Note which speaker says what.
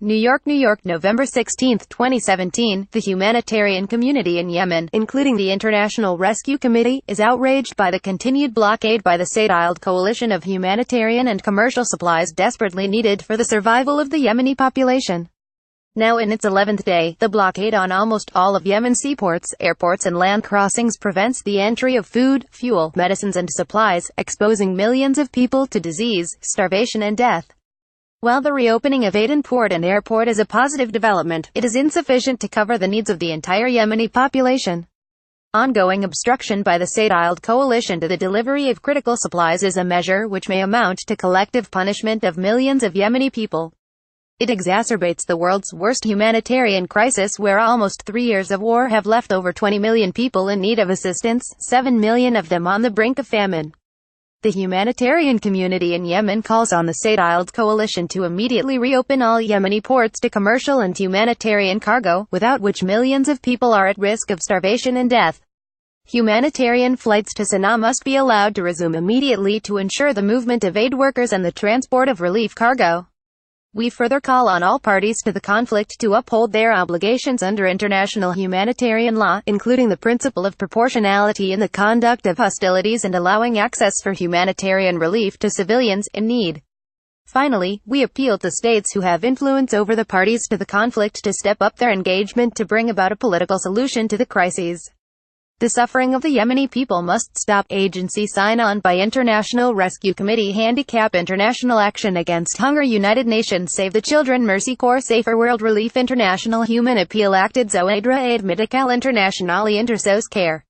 Speaker 1: New York, New York, November 16, 2017. The humanitarian community in Yemen, including the International Rescue Committee, is outraged by the continued blockade by the Saudiled coalition of humanitarian and commercial supplies desperately needed for the survival of the Yemeni population. Now in its 11th day, the blockade on almost all of Yemen's seaports, airports and land crossings prevents the entry of food, fuel, medicines and supplies, exposing millions of people to disease, starvation and death. While the reopening of Aden port and airport is a positive development, it is insufficient to cover the needs of the entire Yemeni population. Ongoing obstruction by the Saudiled coalition to the delivery of critical supplies is a measure which may amount to collective punishment of millions of Yemeni people. It exacerbates the world's worst humanitarian crisis, where almost 3 years of war have left over 20 million people in need of assistance, 7 million of them on the brink of famine. The humanitarian community in Yemen calls on the Saudiled coalition to immediately reopen all Yemeni ports to commercial and humanitarian cargo, without which millions of people are at risk of starvation and death. Humanitarian flights to Sana'a must be allowed to resume immediately to ensure the movement of aid workers and the transport of relief cargo. We further call on all parties to the conflict to uphold their obligations under international humanitarian law, including the principle of proportionality in the conduct of hostilities and allowing access for humanitarian relief to civilians in need. Finally, we appeal to states who have influence over the parties to the conflict to step up their engagement to bring about a political solution to the crises. The suffering of the Yemeni people must stop. Agency sign-on by International Rescue Committee, Handicap International, Action Against Hunger, United Nations, Save the Children, Mercy Corps, Safer World, Relief International, Human Appeal, Acted Zoedra, Aid Medical Internationale, Intersos Care.